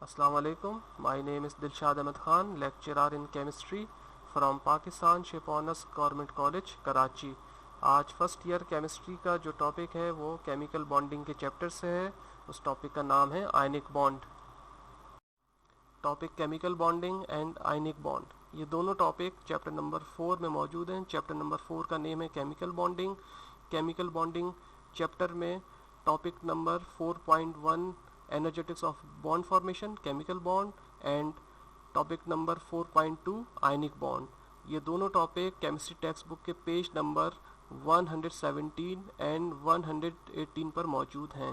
Assalamu alaikum. My name is Dilshad Ahmed Khan, lecturer in chemistry from Pakistan Shiponas Government College, Karachi. आज first year chemistry का जो topic है वो chemical bonding के chapter से है। उस टॉपिक का नाम है ionic bond. Topic chemical bonding and ionic bond, ये दोनों टॉपिक चैप्टर नंबर 4 में मौजूद हैं। चैप्टर नंबर 4 का नेम है chemical bonding. Chemical bonding chapter में topic number 4.1 energetics of bond formation, chemical bond, and topic number 4.2 ionic bond. ये दोनों टॉपिक केमिस्ट्री टेक्स्ट बुक के पेज नंबर 117 एंड 118 पर मौजूद हैं।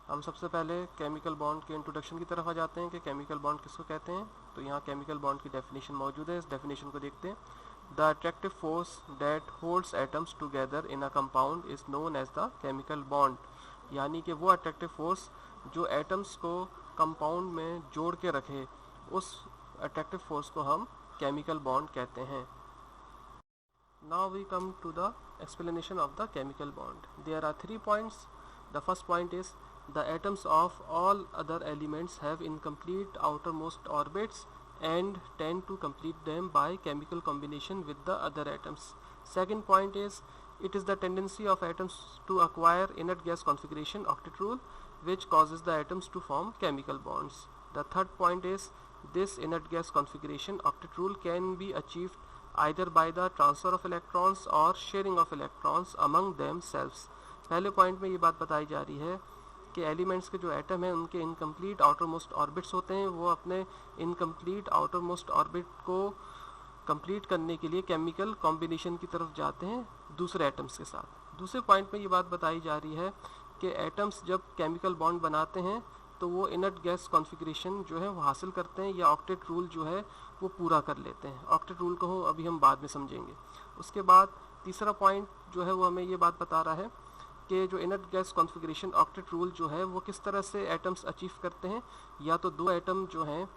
हम सबसे पहले केमिकल बॉन्ड के इंट्रोडक्शन की तरफ आ जाते हैं कि केमिकल बॉन्ड किसको कहते हैं। तो यहाँ केमिकल बॉन्ड की डेफिनेशन मौजूद है, इस डेफिनेशन को देखते हैं। The attractive force that holds atoms together in a compound is known as the chemical bond. यानी कि वो अट्रैक्टिव फोर्स जो एटम्स को कंपाउंड में जोड़ के रखे, उस अट्रैक्टिव फोर्स को हम केमिकल बॉन्ड कहते हैं। Now we come to the explanation of the chemical bond. There are 3 points. The first point is the atoms of all other elements have incomplete outermost orbits and tend to complete them by chemical combination with the other atoms. Second point is it is the tendency of atoms to acquire inert gas configuration octet rule, which causes the atoms to form chemical bonds. The third point is this inert gas configuration octet rule can be achieved either by the transfer of electrons or sharing of electrons among themselves. पहले point में ये बात बताई जा रही है कि elements के जो एटम हैं उनके इनकम्प्लीट आउटर मोस्ट ऑर्बिट्स होते हैं, वो अपने इनकम्प्लीट आउटर मोस्ट ऑर्बिट को कंप्लीट करने के लिए केमिकल कॉम्बिनेशन की तरफ जाते हैं दूसरे एटम्स के साथ। दूसरे पॉइंट में ये बात बताई जा रही है कि एटम्स जब केमिकल बॉन्ड बनाते हैं तो वो इनर्ट गैस कॉन्फ़िगरेशन जो है वो हासिल करते हैं या ऑक्टेट रूल जो है वो पूरा कर लेते हैं। ऑक्टेट रूल को अभी हम बाद में समझेंगे। उसके बाद तीसरा पॉइंट जो है वो हमें ये बात बता रहा है कि जो inert gas configuration octet rule जो है वो किस तरह से एटम्स अचीव करते हैं। या तो दो एटम जो हैं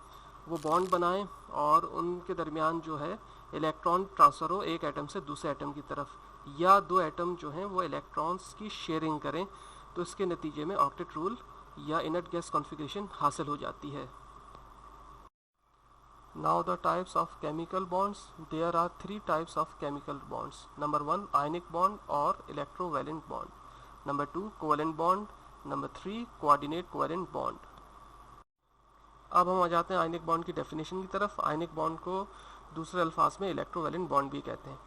वो बॉन्ड बनाएं और उनके दरमियान जो है इलेक्ट्रॉन ट्रांसफ़र हो एक एटम से दूसरे एटम की तरफ, या दो एटम जो हैं वो इलेक्ट्रॉन्स की शेयरिंग करें, तो इसके नतीजे में ऑक्टेट रूल या इनर्ट गैस कॉन्फ़िगरेशन हासिल हो जाती है। Now the types of chemical bonds. There are 3 types of chemical bonds. Number 1 ionic bond or electrovalent bond. Number 2 covalent bond. Number 3 coordinate covalent bond. अब हम आ जाते हैं आयनिक बॉन्ड की डेफिनेशन की तरफ। आयनिक बॉन्ड को दूसरे अल्फाज में इलेक्ट्रोवैलेंट बॉन्ड भी कहते हैं।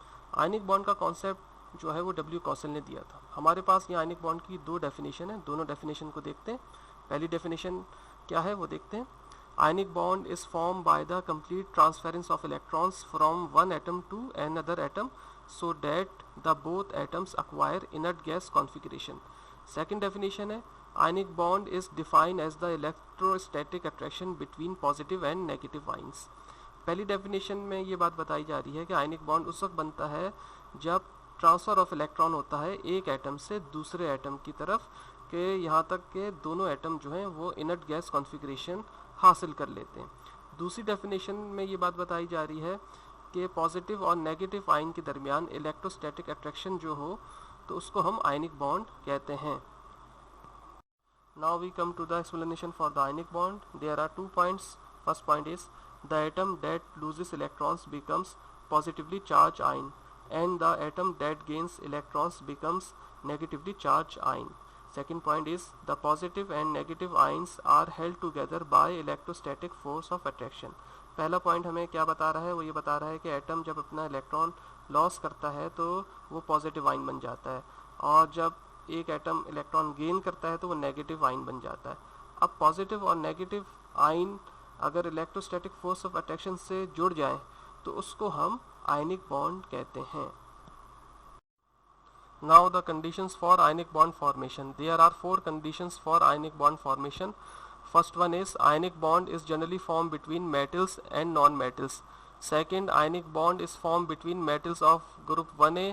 आयनिक बॉन्ड का कॉन्सेप्ट जो है वो डब्ल्यू कॉसल ने दिया था। हमारे पास ये आयनिक बॉन्ड की 2 डेफिनेशन है, दोनों डेफिनेशन को देखते हैं। पहली डेफिनेशन क्या है वो देखते हैं। Ionic bond is formed by the complete transference of electrons from one atom to another atom so that the both atoms acquire inert gas configuration. Second definition है ionic bond is defined as the electrostatic attraction between positive and negative ions. पहली definition में ये बात बताई जा रही है कि आयनिक बॉन्ड उस वक्त बनता है जब ट्रांसफ़र ऑफ इलेक्ट्रॉन होता है एक एटम से दूसरे एटम की तरफ, के यहाँ तक के दोनों एटम जो हैं वो इनर्ट गैस कॉन्फ़िगरेशन हासिल कर लेते हैं। दूसरी डेफिनेशन में ये बात बताई जा रही है कि पॉजिटिव और नेगेटिव आयन के दरमियान इलेक्ट्रोस्टैटिक अट्रैक्शन जो हो तो उसको हम आयनिक बॉन्ड कहते हैं। Now we come to the explanation for the ionic bond. There are 2 points. First point is the atom that loses electrons becomes positively charge ion and the atom that gains electrons becomes negatively charge ion. Second point is the positive and negative ions are held together by electrostatic force of attraction. पहला point हमें क्या बता रहा है, वो ये बता रहा है कि एटम जब अपना इलेक्ट्रॉन लॉस करता है तो वो पॉजिटिव आयन बन जाता है, और जब एक एटम इलेक्ट्रॉन गेन करता है तो वो नेगेटिव आयन बन जाता है। अब पॉजिटिव और नेगेटिव आयन अगर इलेक्ट्रोस्टैटिक फोर्स ऑफ अट्रैक्शन से जुड़ जाए तो उसको हम आयनिक बॉन्ड कहते हैं। Now the conditions for ionic bond formation. There are 4 conditions for ionic bond formation. First one is ionic bond is generally formed between metals and non-metals. Second, ionic bond is formed between metals of group 1A,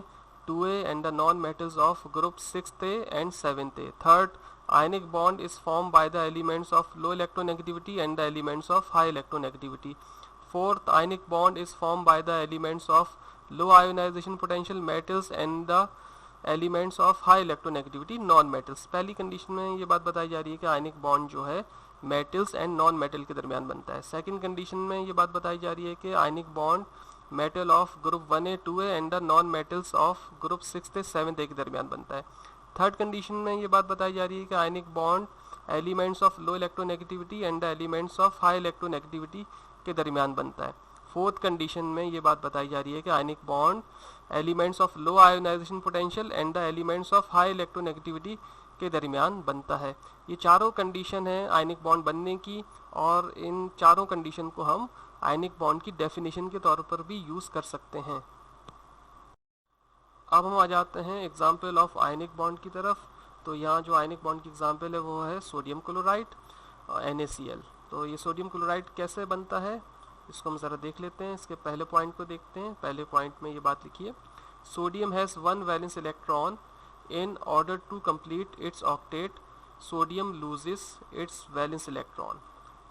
2A and the non-metals of group 6A and 7A. Third, ionic bond is formed by the elements of low electronegativity and the elements of high electronegativity. Fourth, ionic bond is formed by the elements of low ionization potential metals and the elements of high electronegativity non metals. पहली condition में ये बात बताई जा रही है कि ionic bond जो है मेटल्स एंड नॉन मेटल के दरमियान बनता है। सेकंड कंडीशन में ये बात बताई जा रही है कि ionic bond metal of group 1A 2A and the non metals of group 6A 7A के दरमियान बनता है। थर्ड कंडीशन में ये बात बताई जा रही है कि ionic bond elements of low electronegativity and the elements of high electronegativity के दरमियान बनता है। फोर्थ कंडीशन में ये बात बताई जा रही है कि ionic bond elements of low ionization potential and the elements of high electronegativity के दरमियान बनता है। ये चारों कंडीशन है आयनिक बॉन्ड बनने की, और इन चारों कंडीशन को हम आयनिक बॉन्ड की डेफिनेशन के तौर पर भी यूज कर सकते हैं। अब हम आ जाते हैं एग्जाम्पल ऑफ आयनिक बॉन्ड की तरफ। तो यहाँ जो आयनिक बॉन्ड की एग्जाम्पल है वो है सोडियम क्लोराइड NaCl। तो ये सोडियम क्लोराइड कैसे बनता है इसको हम ज़रा देख लेते हैं। इसके पहले पॉइंट को देखते हैं। पहले पॉइंट में ये बात लिखी है, sodium has 1 valence electron in order to complete its octet sodium loses its valence electron.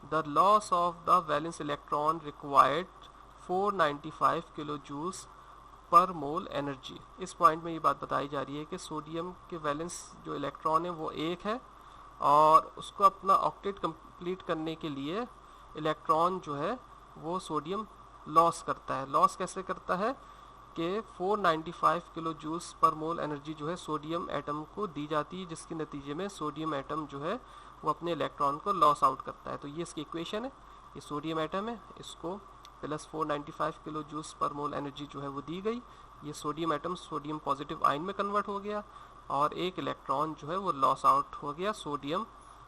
The loss of the valence electron required 495 kilo joules per mole energy. इस पॉइंट में ये बात बताई जा रही है कि सोडियम के वैलेंस जो इलेक्ट्रॉन है वो 1 है, और उसको अपना ऑक्टेट कंप्लीट करने के लिए इलेक्ट्रॉन जो है वो सोडियम लॉस करता है। लॉस कैसे करता है कि 495 kilo joules per mole energy जो है सोडियम एटम को दी जाती है, जिसके नतीजे में सोडियम एटम जो है वो अपने इलेक्ट्रॉन को लॉस आउट करता है। तो ये इसकी इक्वेशन है, ये सोडियम एटम है, इसको plus 495 kilo joules per mole energy जो है वो दी गई। ये sodium atom sodium positive ion में कन्वर्ट हो गया, और एक इलेक्ट्रॉन जो है वो लॉस आउट हो गया सोडियम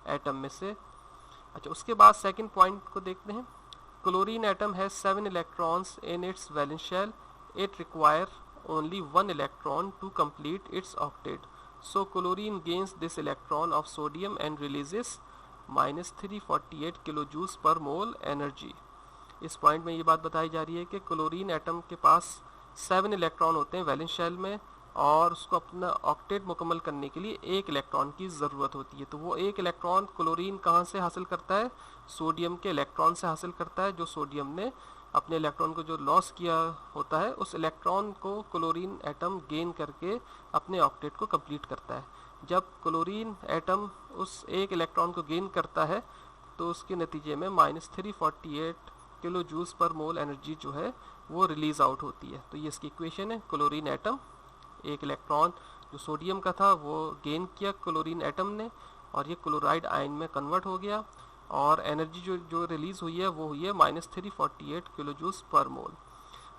एटम में से। अच्छा, उसके बाद सेकंड पॉइंट को देखते हैं। Chlorine atom has 7 electrons in its valence shell. It require only 1 electron to complete its octet. So chlorine gains this electron of sodium and releases minus 348 kilojoules per mole energy. इस point में ये बात बताई जा रही है कि chlorine atom के पास 7 इलेक्ट्रॉन होते हैं वैलेंस शेल में, और उसको अपना ऑक्टेट मुकम्मल करने के लिए 1 इलेक्ट्रॉन की ज़रूरत होती है। तो वो 1 इलेक्ट्रॉन क्लोरीन कहाँ से हासिल करता है? सोडियम के इलेक्ट्रॉन से हासिल करता है। जो सोडियम ने अपने इलेक्ट्रॉन को जो लॉस किया होता है, उस इलेक्ट्रॉन को क्लोरीन एटम गेन करके अपने ऑक्टेट को कंप्लीट करता है। जब क्लोरीन एटम उस 1 इलेक्ट्रॉन को गेन करता है तो उसके नतीजे में minus 348 kilo joules per mole energy जो है वो रिलीज आउट होती है। तो ये इसकी इक्वेशन है। क्लोरीन एटम 1 इलेक्ट्रॉन जो सोडियम का था वो गेन किया क्लोरीन एटम ने, और ये क्लोराइड आयन में कन्वर्ट हो गया, और एनर्जी जो रिलीज हुई है वो हुई है माइनस 348 किलो जूल्स पर मोल।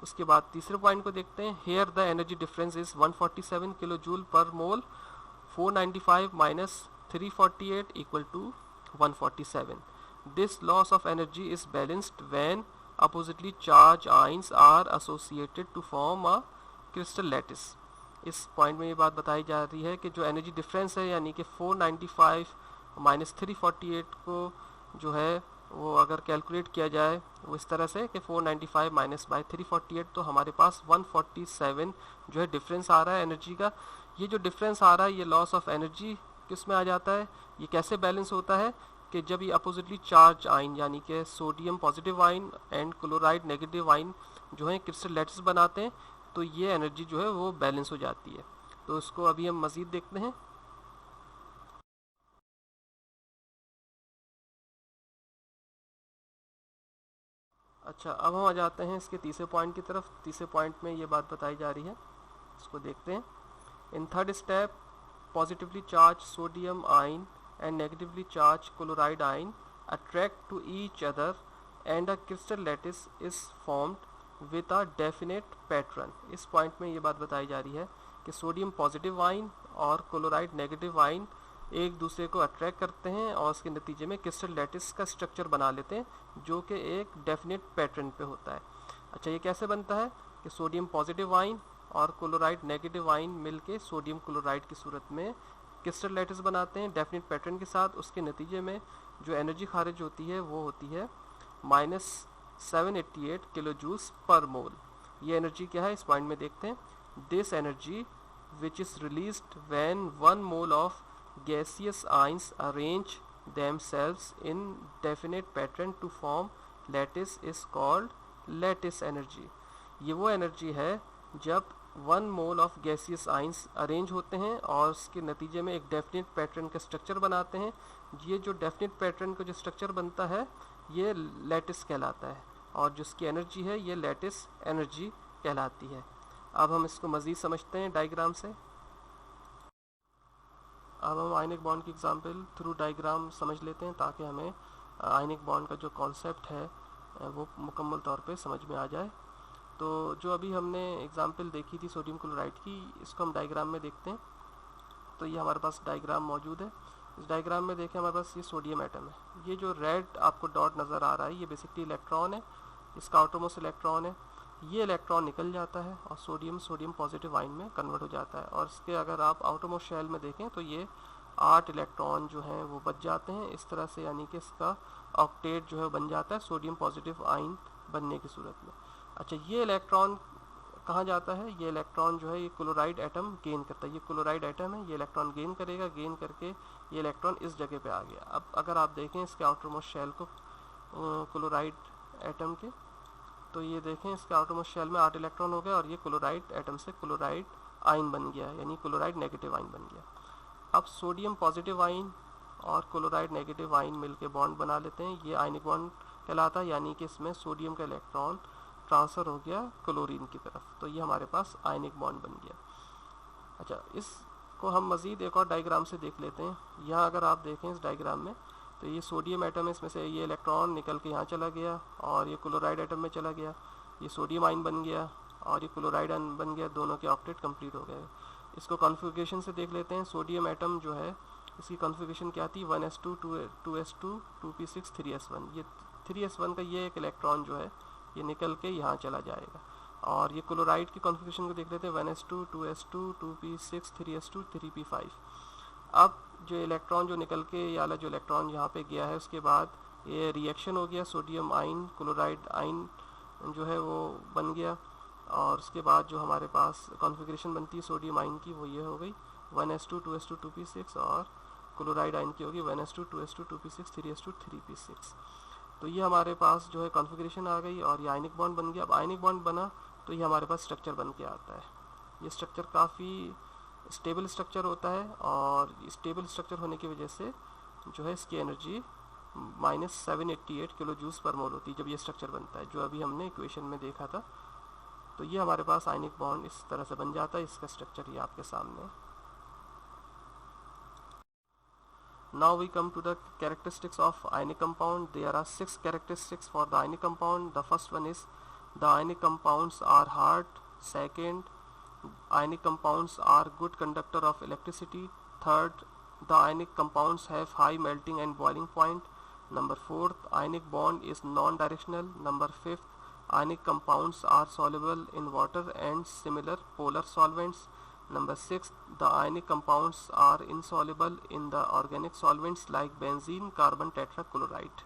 उसके बाद तीसरे पॉइंट को देखते हैं। Here the energy difference is 147 kilo joule per mole. 495 minus 348 equal to 147. This loss of energy is balanced when oppositely charged ions are associated to form a crystal lattice. इस point में ये बात बताई जा रही है कि जो एनर्जी डिफरेंस है, यानी कि 495 माइनस 348 को जो है वो अगर कैलकुलेट किया जाए वो इस तरह से कि 495 माइनस बाय 348, तो हमारे पास 147 जो है डिफरेंस आ रहा है एनर्जी का। ये जो डिफरेंस आ रहा है ये लॉस ऑफ एनर्जी किस में आ जाता है? ये कैसे बैलेंस होता है कि जब ये अपोजिटली चार्ज आइन यानी कि sodium positive ion and chloride negative ion जो है क्रिस्टल लैटिस बनाते हैं, तो ये एनर्जी जो है वो बैलेंस हो जाती है। तो इसको अभी हम मज़ीद देखते हैं। अच्छा, अब हम आ जाते हैं इसके तीसरे पॉइंट की तरफ। तीसरे पॉइंट में ये बात बताई जा रही है, इसको देखते हैं। In third step positively charge sodium आइन and negatively charged chloride ion attract to each other and a crystal lattice is formed with a definite pattern. इस पॉइंट में ये बात बताई जा रही है कि सोडियम पॉजिटिव आइन और क्लोराइड नेगेटिव आइन एक दूसरे को अट्रैक्ट करते हैं और उसके नतीजे में क्रिस्टल लैटिस का स्ट्रक्चर बना लेते हैं जो कि एक डेफिनेट पैटर्न पे होता है। अच्छा, ये कैसे बनता है कि सोडियम पॉजिटिव आइन और क्लोराइड नेगेटिव आइन मिलके सोडियम क्लोराइड की सूरत में क्रिस्टल लैटिस बनाते हैं डेफिनेट पैटर्न के साथ। उसके नतीजे में जो एनर्जी खारिज होती है वो होती है माइनस 788 किलो जूल्स पर मोल। ये एनर्जी क्या है इस पॉइंट में देखते हैं। This energy which is released when 1 mole of gaseous ions arrange themselves in definite pattern to form lattice is called lattice energy. ये वो एनर्जी है जब 1 mole of gaseous ions arrange होते हैं और उसके नतीजे में एक डेफिनेट पैटर्न का स्ट्रक्चर बनाते हैं। ये जो डेफिनेट पैटर्न का जो स्ट्रक्चर बनता है ये लैटिस कहलाता है और जिसकी एनर्जी है ये लैटिस एनर्जी कहलाती है। अब हम इसको मज़ीद समझते हैं डायग्राम से। अब हम आयनिक बॉन्ड की एग्जांपल थ्रू डायग्राम समझ लेते हैं ताकि हमें आयनिक बॉन्ड का जो कॉन्सेप्ट है वो मुकम्मल तौर पे समझ में आ जाए। तो जो अभी हमने एग्जांपल देखी थी सोडियम क्लोराइड की, इसको हम डायग्राम में देखते हैं। तो ये हमारे पास डायग्राम मौजूद है। इस डायग्राम में देखें हमारे पास ये सोडियम एटम है। ये जो रेड आपको डॉट नज़र आ रहा है ये बेसिकली इलेक्ट्रॉन है, इसका आउटरमोस्ट इलेक्ट्रॉन है। ये इलेक्ट्रॉन निकल जाता है और सोडियम पॉजिटिव आयन में कन्वर्ट हो जाता है और इसके अगर आप आउटरमोस्ट शेल में देखें तो ये 8 इलेक्ट्रॉन जो हैं वो बच जाते हैं इस तरह से, यानी कि इसका ऑक्टेट जो है बन जाता है सोडियम पॉजिटिव आयन बनने की सूरत में। अच्छा, ये इलेक्ट्रॉन कहाँ जाता है? ये इलेक्ट्रॉन जो है ये क्लोराइड एटम गेन करता है। ये क्लोराइड एटम है, ये इलेक्ट्रॉन गेन करेगा, गेन करके ये इलेक्ट्रॉन इस जगह पे आ गया। अब अगर आप देखें इसके आउटरमोस्ट शेल को क्लोराइड एटम के, तो ये देखें इसके आउटरमोस्ट शेल में 8 इलेक्ट्रॉन हो गए और ये क्लोराइड एटम से क्लोराइड आयन बन गया, यानी क्लोराइड नेगेटिव आयन बन गया। अब सोडियम पॉजिटिव आयन और क्लोराइड नेगेटिव आयन मिलके बॉन्ड बना लेते हैं, ये आयनिक बॉन्ड कहलाता है, यानी कि इसमें सोडियम का इलेक्ट्रॉन ट्रांसफ़र हो गया क्लोरीन की तरफ, तो ये हमारे पास आयनिक बॉन्ड बन गया। अच्छा, इसको हम मज़ीद एक और डायग्राम से देख लेते हैं। यहाँ अगर आप देखें इस डायग्राम में तो ये सोडियम एटम है, इसमें से ये इलेक्ट्रॉन निकल के यहाँ चला गया और ये क्लोराइड एटम में चला गया, ये सोडियम आयन बन गया और ये क्लोराइड आयन बन गया, दोनों के ऑक्टेट कंप्लीट हो गए। इसको कॉन्फ़िगरेशन से देख लेते हैं। सोडियम एटम जो है इसकी कॉन्फ़िगरेशन क्या थी? 1s2 2s2 2p6 3s1। ये 3s1 का ये एक इलेक्ट्रॉन जो है ये निकल के यहाँ चला जाएगा। और ये क्लोराइड की कॉन्फ़िगरेशन को देख लेते हैं, 1s2 2s2 2p6 3s2 3p5। अब जो इलेक्ट्रॉन जो निकल के ये वाला जो इलेक्ट्रॉन यहाँ पे गया है उसके बाद ये रिएक्शन हो गया, सोडियम आयन क्लोराइड आयन जो है वो बन गया और उसके बाद जो हमारे पास कॉन्फ़िगरेशन बनती है सोडियम आयन की वो ये हो गई 1s2 2s2 2p6 और क्लोराइड आयन की होगी 1s2 2s2 2p6 3s2 3p6। तो ये हमारे पास जो है कॉन्फ़िगरेशन आ गई और ये आयनिक बॉन्ड बन गया। अब आयनिक बॉन्ड बना तो ये हमारे पास स्ट्रक्चर बन के आता है। ये स्ट्रक्चर काफ़ी स्टेबल स्ट्रक्चर होता है और स्टेबल स्ट्रक्चर होने की वजह से जो है इसकी एनर्जी -788 किलो जूल्स पर मोल होती है जब ये स्ट्रक्चर बनता है, जो अभी हमने इक्वेशन में देखा था। तो ये हमारे पास आयनिक बॉन्ड इस तरह से बन जाता है। इसका स्ट्रक्चर ये आपके सामने है। Now we come to the characteristics of ionic compound. There are 6 characteristics for the ionic compound. The first one is the ionic compounds are hard. Second, ionic compounds are good conductor of electricity. Third, the ionic compounds have high melting and boiling point. Number 4, ionic bond is non-directional. Number 5, ionic compounds are soluble in water and similar polar solvents. Number 6, the ionic compounds are insoluble in the organic solvents like benzene, carbon tetrachloride.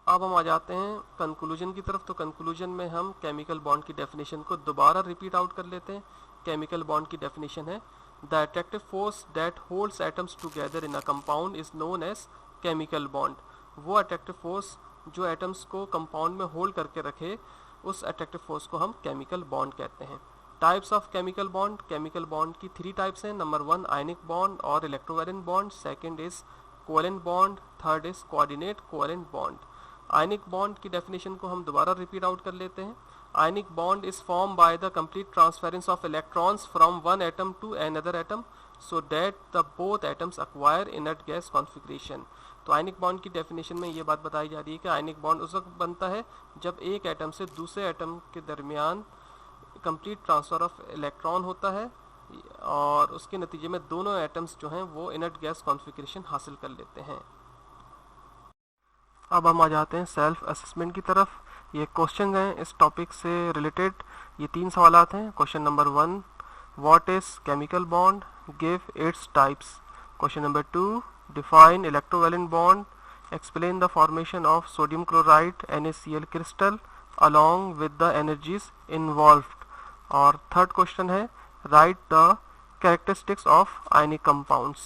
अब हम आ जाते हैं conclusion की तरफ। तो conclusion में हम chemical bond की डेफिनेशन को दोबारा रिपीट आउट कर लेते हैं। केमिकल बॉन्ड की डेफिनेशन है the attractive force that holds atoms together in a compound is known as chemical bond. वो अट्रैक्टिव फोर्स जो एटम्स को कंपाउंड में होल्ड करके रखे उस अट्रैक्टिव फोर्स को हम केमिकल बॉन्ड कहते हैं। टाइप्स ऑफ केमिकल बॉन्ड की 3 टाइप्स हैं। नंबर 1 आयनिक बॉन्ड और electrovalent bond, second is covalent bond, third is coordinate covalent bond. Ionic bond की डेफिनेशन को हम दोबारा रिपीट आउट कर लेते हैं। Ionic bond is form by the complete transference of electrons from one atom to another atom so that the both atoms acquire inert gas configuration. तो ionic bond की definition में ये बात बताई जा रही है कि आयनिक बॉन्ड उस वक्त बनता है जब एक एटम से दूसरे एटम के दरमियान कंप्लीट ट्रांसफ़र ऑफ इलेक्ट्रॉन होता है और उसके नतीजे में दोनों एटम्स जो हैं वो इनर्ट गैस कॉन्फिगरेशन हासिल कर लेते हैं। अब हम आ जाते हैं सेल्फ असेसमेंट की तरफ। ये क्वेश्चन हैं इस टॉपिक से रिलेटेड। ये 3 सवालात हैं। Question number 1, what is chemical bond, give its types. Question number 2, define electrovalent bond, explain the formation of sodium chloride NaCl crystal along with the energies involved। और थर्ड क्वेश्चन है right the characteristics of ionic compounds.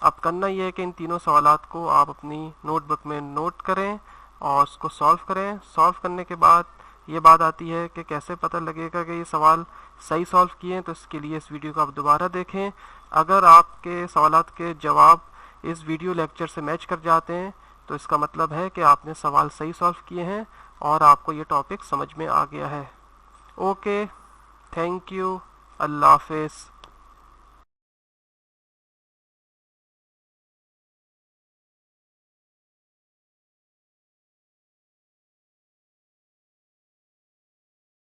अब करना यह है कि इन तीनों सवालात को आप अपनी नोटबुक में नोट करें और उसको सॉल्व करें। सॉल्व करने के बाद ये बात आती है कि कैसे पता लगेगा कि ये सवाल सही सॉल्व किए हैं, तो इसके लिए इस वीडियो को आप दोबारा देखें। अगर आपके सवालात के जवाब इस वीडियो लेक्चर से मैच कर जाते हैं तो इसका मतलब है कि आपने सवाल सही सॉल्व किए हैं और आपको ये टॉपिक समझ में आ गया है। ओके, थैंक यू, अल्लाह हाफिज़।